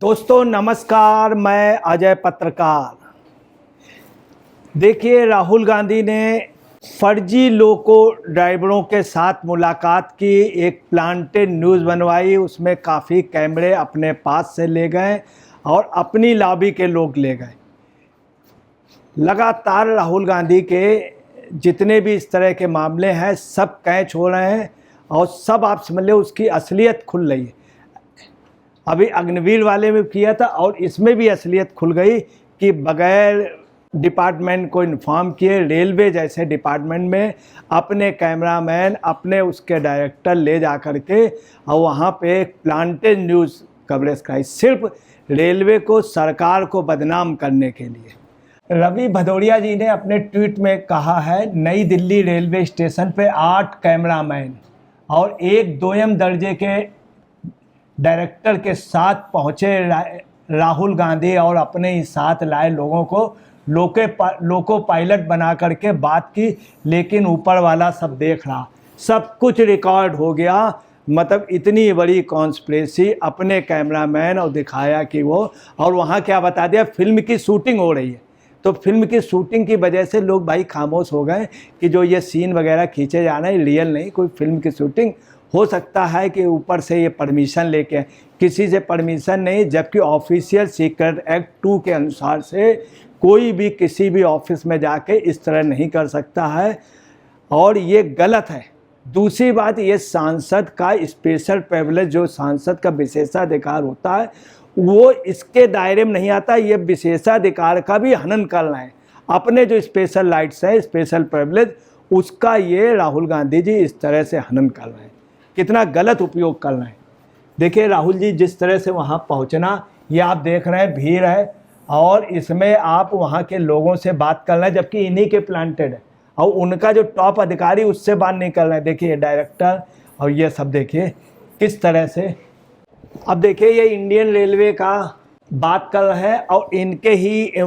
दोस्तों नमस्कार, मैं अजय पत्रकार। देखिए, राहुल गांधी ने फर्जी लोको ड्राइवरों के साथ मुलाकात की, एक प्लांटेड न्यूज़ बनवाई, उसमें काफ़ी कैमरे अपने पास से ले गए और अपनी लॉबी के लोग ले गए। लगातार राहुल गांधी के जितने भी इस तरह के मामले हैं सब कैच हो रहे हैं और सब आप समझ लो उसकी असलियत खुल रही है। अभी अग्निवीर वाले में किया था और इसमें भी असलियत खुल गई कि बगैर डिपार्टमेंट को इन्फॉर्म किए रेलवे जैसे डिपार्टमेंट में अपने कैमरामैन, अपने उसके डायरेक्टर ले जा कर के और वहाँ पे एक प्लांटेड न्यूज़ कवरेज कराई, सिर्फ रेलवे को, सरकार को बदनाम करने के लिए। रवि भदौरिया जी ने अपने ट्वीट में कहा है, नई दिल्ली रेलवे स्टेशन पे 8 कैमरामैन और एक दोयम दर्जे के डायरेक्टर के साथ पहुंचे राहुल गांधी और अपने ही साथ लाए लोगों को लोको पायलट बना करके बात की, लेकिन ऊपर वाला सब देख रहा, सब कुछ रिकॉर्ड हो गया। मतलब इतनी बड़ी कॉन्स्पिरेसी, अपने कैमरामैन और दिखाया कि वो, और वहाँ क्या बता दिया, फिल्म की शूटिंग हो रही है। तो फिल्म की शूटिंग की वजह से लोग भाई खामोश हो गए कि जो ये सीन वगैरह खींचे जाना है रियल नहीं, कोई फिल्म की शूटिंग हो सकता है कि ऊपर से ये परमिशन लेके, किसी से परमिशन नहीं, जबकि ऑफिशियल सीक्रेट एक्ट 2 के अनुसार से कोई भी किसी भी ऑफिस में जाके इस तरह नहीं कर सकता है और ये गलत है। दूसरी बात, ये सांसद का स्पेशल प्रिविलेज, जो सांसद का विशेषाधिकार होता है, वो इसके दायरे में नहीं आता। ये विशेषाधिकार का भी हनन कर रहे हैं। अपने जो स्पेशल राइट्स है, स्पेशल प्रिविलेज, उसका ये राहुल गांधी जी इस तरह से हनन कर रहे हैं। कितना गलत उपयोग कर रहे हैं। देखिए राहुल जी जिस तरह से वहाँ पहुँचना, ये आप देख रहे हैं भीड़ है और इसमें आप वहाँ के लोगों से बात कर रहे हैं, जबकि इन्हीं के प्लांटेड है और उनका जो टॉप अधिकारी उससे बात नहीं कर रहे हैं। देखिए डायरेक्टर और ये सब देखिए किस तरह से। अब देखिए ये इंडियन रेलवे का बात कर रहे हैं और इनके ही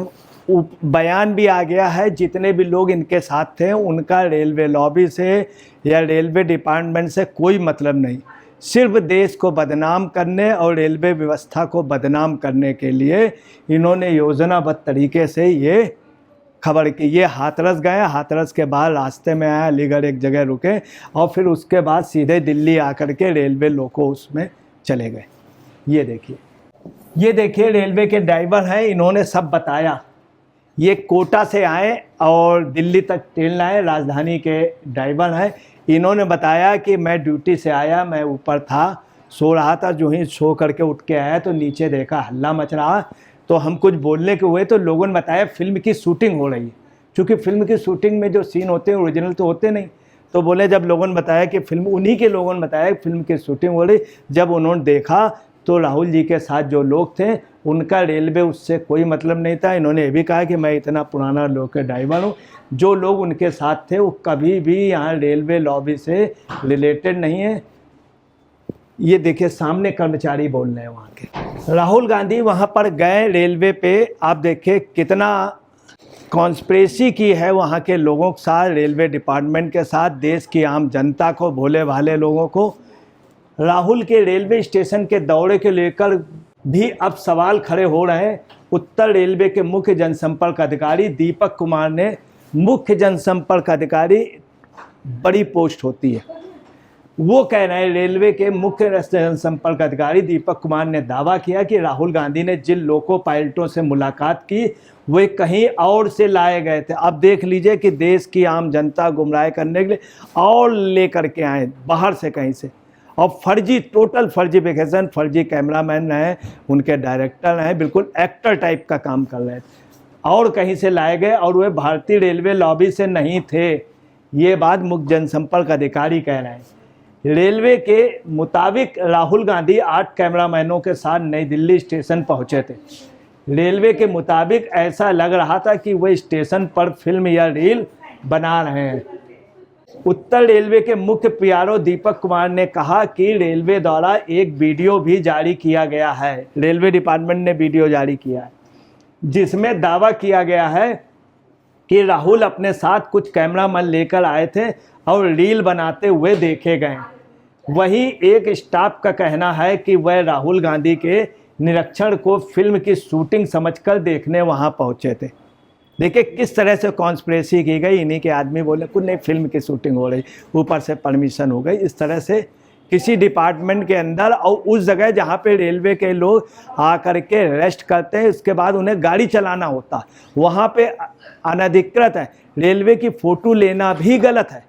बयान भी आ गया है, जितने भी लोग इनके साथ थे उनका रेलवे लॉबी से या रेलवे डिपार्टमेंट से कोई मतलब नहीं, सिर्फ देश को बदनाम करने और रेलवे व्यवस्था को बदनाम करने के लिए इन्होंने योजनाबद्ध तरीके से ये खबर की। ये हाथरस गए, हाथरस के बाद रास्ते में आया, अलीगढ़ एक जगह रुके और फिर उसके बाद सीधे दिल्ली आकर के रेलवे लोको उसमें चले गए। ये देखिए रेलवे के ड्राइवर हैं, इन्होंने सब बताया। ये कोटा से आए और दिल्ली तक ट्रेन लाए, राजधानी के ड्राइवर हैं। इन्होंने बताया कि मैं ड्यूटी से आया, मैं ऊपर था, सो रहा था, जो ही सो करके उठ के आया तो नीचे देखा हल्ला मच रहा, तो हम कुछ बोलने के हुए तो लोगों ने बताया फिल्म की शूटिंग हो रही है। क्योंकि फिल्म की शूटिंग में जो सीन होते हैं ओरिजिनल तो होते नहीं। तो बोले जब लोगों ने बताया कि फिल्म, उन्हीं के लोगों ने बताया फिल्म की शूटिंग हो रही, जब उन्होंने देखा तो राहुल जी के साथ जो लोग थे उनका रेलवे उससे कोई मतलब नहीं था। इन्होंने ये भी कहा कि मैं इतना पुराना लोको ड्राइवर हूँ, जो लोग उनके साथ थे वो कभी भी यहाँ रेलवे लॉबी से रिलेटेड नहीं है। ये देखिए सामने कर्मचारी बोल रहे हैं वहाँ के। राहुल गांधी वहाँ पर गए रेलवे पे, आप देखिए कितना कॉन्स्पिरेसी की है वहाँ के लोगों के साथ, रेलवे डिपार्टमेंट के साथ, देश की आम जनता को, भोले भाले लोगों को। राहुल के रेलवे स्टेशन के दौरे के लेकर भी अब सवाल खड़े हो रहे हैं। उत्तर रेलवे के मुख्य जनसंपर्क अधिकारी दीपक कुमार ने, मुख्य जनसंपर्क अधिकारी बड़ी पोस्ट होती है, वो कह रहे हैं, रेलवे के मुख्य जनसंपर्क अधिकारी दीपक कुमार ने दावा किया कि राहुल गांधी ने जिन लोको पायलटों से मुलाकात की वे कहीं और से लाए गए थे। अब देख लीजिए कि देश की आम जनता गुमराह करने के लिए और लेकर के आए बाहर से कहीं से, और फर्जी, टोटल फर्जीफिकेशन, फर्जी कैमरामैन हैं, उनके डायरेक्टर हैं, बिल्कुल एक्टर टाइप का काम कर रहे थे और कहीं से लाए गए और वे भारतीय रेलवे लॉबी से नहीं थे। ये बात मुख्य जनसंपर्क अधिकारी कह रहे हैं। रेलवे के मुताबिक राहुल गांधी 8 कैमरामैनों के साथ नई दिल्ली स्टेशन पहुंचे थे। रेलवे के मुताबिक ऐसा लग रहा था कि वे स्टेशन पर फिल्म या रील बना रहे हैं। उत्तर रेलवे के मुख्य पीआरओ दीपक कुमार ने कहा कि रेलवे द्वारा एक वीडियो भी जारी किया गया है, रेलवे डिपार्टमेंट ने वीडियो जारी किया है, जिसमें दावा किया गया है कि राहुल अपने साथ कुछ कैमरामैन लेकर आए थे और रील बनाते हुए देखे गए। वहीं एक स्टाफ का कहना है कि वह राहुल गांधी के निरीक्षण को फिल्म की शूटिंग समझकर देखने वहाँ पहुँचे थे। देखिए किस तरह से कॉन्स्पिरेसी की गई, इन्हीं के आदमी बोले कुछ नहीं फिल्म की शूटिंग हो रही, ऊपर से परमिशन हो गई। इस तरह से किसी डिपार्टमेंट के अंदर और उस जगह जहाँ पे रेलवे के लोग आकर के रेस्ट करते हैं, उसके बाद उन्हें गाड़ी चलाना होता, वहाँ पे अनधिकृत है, रेलवे की फ़ोटो लेना भी गलत है।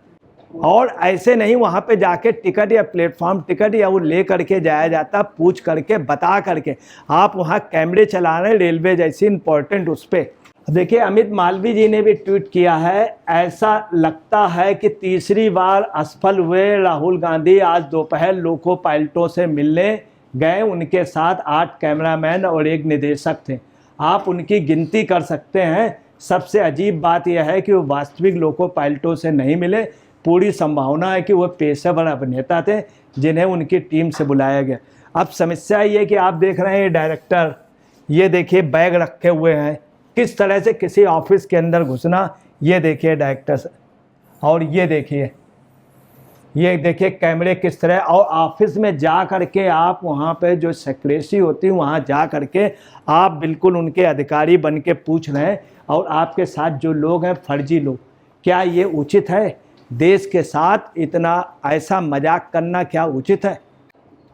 और ऐसे नहीं वहाँ पे जाके टिकट या प्लेटफॉर्म टिकट या वो ले करके जाया जाता, पूछ करके बता करके। आप वहाँ कैमरे चला रहे हैं रेलवे जैसी इंपॉर्टेंट उस पर। देखिए अमित मालवीय जी ने भी ट्वीट किया है, ऐसा लगता है कि तीसरी बार असफल हुए राहुल गांधी आज दोपहर लोको पायलटों से मिलने गए। उनके साथ 8 कैमरामैन और 1 निदेशक थे। आप उनकी गिनती कर सकते हैं। सबसे अजीब बात यह है कि वो वास्तविक लोको पायलटों से नहीं मिले। पूरी संभावना है कि वो पेशेवर अभिनेता थे जिन्हें उनकी टीम से बुलाया गया। अब समस्या ये है कि आप देख रहे हैं डायरेक्टर, ये देखिए बैग रखे हुए हैं, किस तरह से किसी ऑफिस के अंदर घुसना। ये देखिए डायरेक्टर, और ये देखिए कैमरे किस तरह, और ऑफिस में जा करके आप वहाँ पे जो सेक्रेटरी होती है वहाँ जा करके आप बिल्कुल उनके अधिकारी बन के पूछ रहे हैं, और आपके साथ जो लोग हैं फर्जी लोग। क्या ये उचित है? देश के साथ इतना ऐसा मजाक करना क्या उचित है?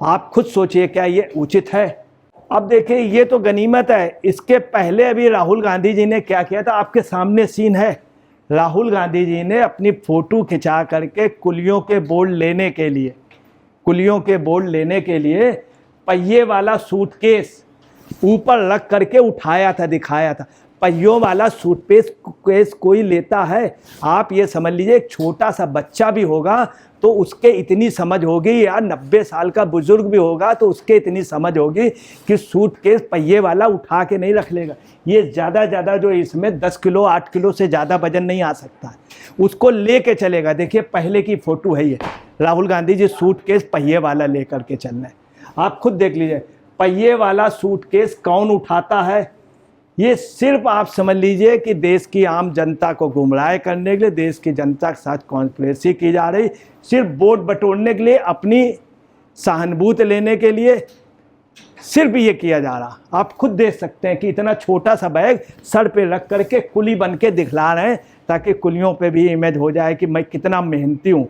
आप खुद सोचिए, क्या ये उचित है? अब देखिए ये तो गनीमत है। इसके पहले अभी राहुल गांधी जी ने क्या किया था, आपके सामने सीन है। राहुल गांधी जी ने अपनी फ़ोटो खिंचा करके कुलियों के बोर्ड लेने के लिए पहिए वाला सूटकेस ऊपर रख करके उठाया था, दिखाया था। पहियों वाला सूटकेस कोई लेता है? आप ये समझ लीजिए एक छोटा सा बच्चा भी होगा तो उसके इतनी समझ होगी, या 90 साल का बुजुर्ग भी होगा तो उसके इतनी समझ होगी कि सूटकेस पहिए वाला उठा के नहीं रख लेगा। ये ज़्यादा जो इसमें 10 किलो 8 किलो से ज़्यादा वजन नहीं आ सकता, उसको ले के चलेगा। देखिए पहले की फ़ोटो है ये, राहुल गांधी जी सूटकेस पहिए वाला ले करके चल रहे हैं। आप खुद देख लीजिए पहिए वाला सूटकेस कौन उठाता है? ये सिर्फ आप समझ लीजिए कि देश की आम जनता को गुमराह करने के लिए, देश की जनता के साथ कॉन्स्पिरेसी की जा रही, सिर्फ वोट बटोरने के लिए, अपनी सहानुभूति लेने के लिए सिर्फ ये किया जा रहा। आप खुद देख सकते हैं कि इतना छोटा सा बैग सर पे रख करके कुली बन के दिखला रहे हैं, ताकि कुलियों पे भी इमेज हो जाए कि मैं कितना मेहनती हूँ।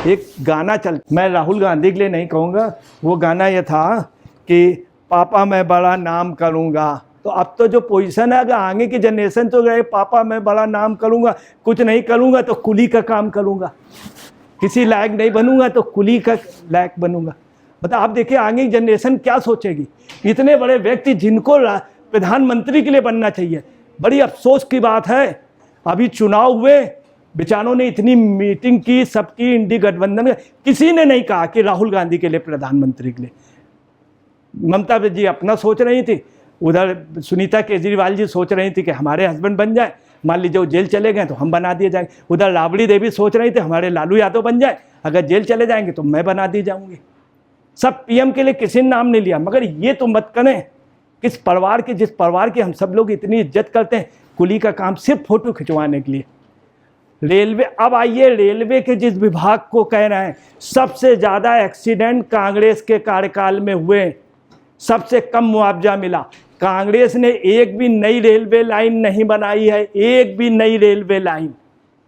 एक गाना चल, मैं राहुल गांधी के लिए नहीं कहूँगा, वो गाना ये था कि पापा मैं बड़ा नाम करूँगा। तो अब तो जो पोजीशन है, अगर आगे की जनरेशन तो गए पापा मैं बड़ा नाम करूँगा, कुछ नहीं करूँगा तो कुली का काम करूँगा, किसी लायक नहीं बनूँगा तो कुली का लायक बनूँगा। मतलब आप देखिए आगे की जनरेशन क्या सोचेगी। इतने बड़े व्यक्ति जिनको प्रधानमंत्री के लिए बनना चाहिए, बड़ी अफसोस की बात है। अभी चुनाव हुए, बेचारों ने इतनी मीटिंग की सबकी, इंडी गठबंधन, किसी ने नहीं कहा कि राहुल गांधी के लिए प्रधानमंत्री के लिए। ममता जी अपना सोच रही थी, उधर सुनीता केजरीवाल जी सोच रही थी कि हमारे हस्बैंड बन जाए, मान लीजिए वो जेल चले गए तो हम बना दिए जाएंगे। उधर राबड़ी देवी सोच रही थी हमारे लालू यादव बन जाए, अगर जेल चले जाएंगे तो मैं बना दी जाऊंगी। सब पीएम के लिए किसी ने नाम नहीं लिया। मगर ये तो मत करें, जिस परिवार की हम सब लोग इतनी इज्जत करते हैं, कुली का काम सिर्फ फोटो खिंचवाने के लिए। रेलवे, अब आइए रेलवे के जिस विभाग को कह रहे हैं सबसे ज़्यादा एक्सीडेंट कांग्रेस के कार्यकाल में हुए, सबसे कम मुआवजा मिला। कांग्रेस ने एक भी नई रेलवे लाइन नहीं बनाई है, एक भी नई रेलवे लाइन,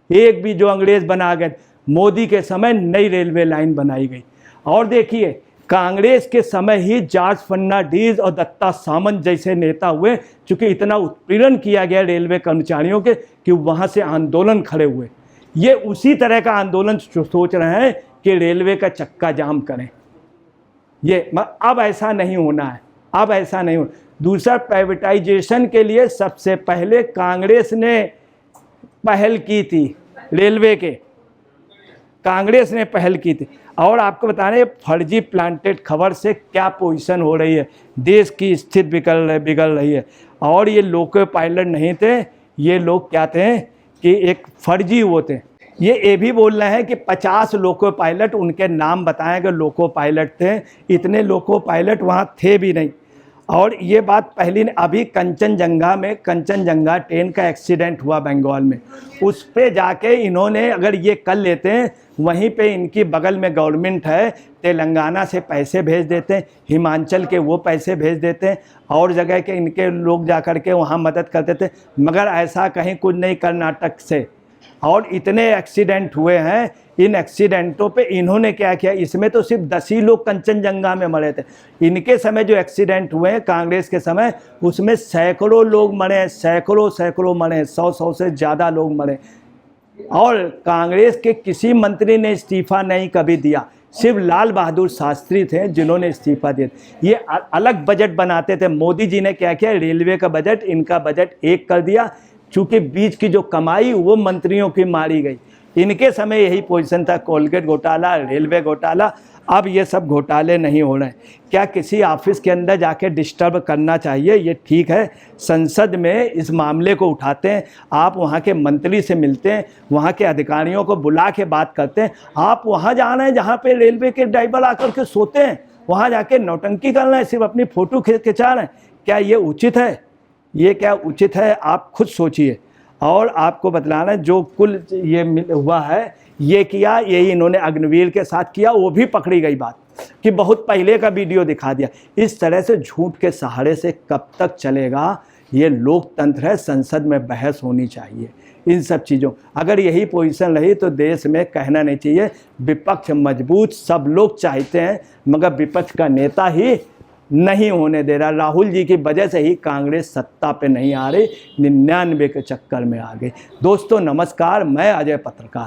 एक भी जो अंग्रेज बना गए, मोदी के समय नई रेलवे लाइन बनाई गई। और देखिए कांग्रेस के समय ही जॉर्ज फर्नांडीज और दत्ता सामंत जैसे नेता हुए, चूँकि इतना उत्पीड़न किया गया रेलवे कर्मचारियों के कि वहाँ से आंदोलन खड़े हुए। ये उसी तरह का आंदोलन सोच रहे हैं कि रेलवे का चक्का जाम करें। ये अब ऐसा नहीं होना है, अब ऐसा नहीं हो। दूसरा, प्राइवेटाइजेशन के लिए सबसे पहले कांग्रेस ने पहल की थी, रेलवे के कांग्रेस ने पहल की थी। और आपको बता रहे हैं फर्जी प्लांटेड खबर से क्या पोजीशन हो रही है, देश की स्थिति बिगड़ रही है। और ये लोको पायलट नहीं थे, ये लोग क्या थे कि एक फर्जी वो थे। ये भी बोल रहे हैं कि 50 लोको पायलट, उनके नाम बताएं, अगर लोको पायलट थे, इतने लोको पायलट वहाँ थे भी नहीं। और ये बात पहली ने अभी कंचनजंगा ट्रेन का एक्सीडेंट हुआ बंगाल में, उस पे जाके इन्होंने अगर ये कर लेते हैं, वहीं पे इनकी बगल में गवर्नमेंट है, तेलंगाना से पैसे भेज देते हैं, हिमाचल के वो पैसे भेज देते हैं, और जगह के इनके लोग जा कर के वहाँ मदद करते थे, मगर ऐसा कहीं कुछ नहीं कर्नाटक से। और इतने एक्सीडेंट हुए हैं, इन एक्सीडेंटों पे इन्होंने क्या किया, इसमें तो सिर्फ 10 ही लोग कंचनजंगा में मरे थे। इनके समय जो एक्सीडेंट हुए हैं कांग्रेस के समय, उसमें सैकड़ों लोग मरे, सैकड़ों मरे, 100 से ज़्यादा लोग मरे। और कांग्रेस के किसी मंत्री ने इस्तीफा नहीं कभी दिया, सिर्फ लाल बहादुर शास्त्री थे जिन्होंने इस्तीफा दिया। ये अलग बजट बनाते थे। मोदी जी ने क्या किया, रेलवे का बजट, इनका बजट एक कर दिया, चूँकि बीच की जो कमाई वो मंत्रियों की मारी गई। इनके समय यही पोजीशन था, कोलगेट घोटाला, रेलवे घोटाला। अब ये सब घोटाले नहीं हो रहे हैं। क्या किसी ऑफिस के अंदर जाके डिस्टर्ब करना चाहिए? ये ठीक है, संसद में इस मामले को उठाते हैं, आप वहाँ के मंत्री से मिलते हैं, वहाँ के अधिकारियों को बुला के बात करते हैं। आप वहाँ जा रहे हैं जहाँ पे रेलवे के ड्राइवर आकर के सोते हैं, वहाँ जाके नौटंकी कर रहे हैं, सिर्फ अपनी फ़ोटो खिंचा रहे हैं। क्या ये उचित है? ये क्या उचित है? आप खुद सोचिए। और आपको बतलाना, जो कुल ये हुआ है, ये किया, यही इन्होंने अग्निवीर के साथ किया, वो भी पकड़ी गई बात कि बहुत पहले का वीडियो दिखा दिया। इस तरह से झूठ के सहारे से कब तक चलेगा? ये लोकतंत्र है, संसद में बहस होनी चाहिए इन सब चीज़ों। अगर यही पोजीशन रही तो देश में कहना नहीं चाहिए, विपक्ष मजबूत सब लोग चाहते हैं, मगर विपक्ष का नेता ही नहीं होने दे रहा। राहुल जी की वजह से ही कांग्रेस सत्ता पे नहीं आ रही, 99 के चक्कर में आ गई। दोस्तों नमस्कार, मैं अजय पत्रकार।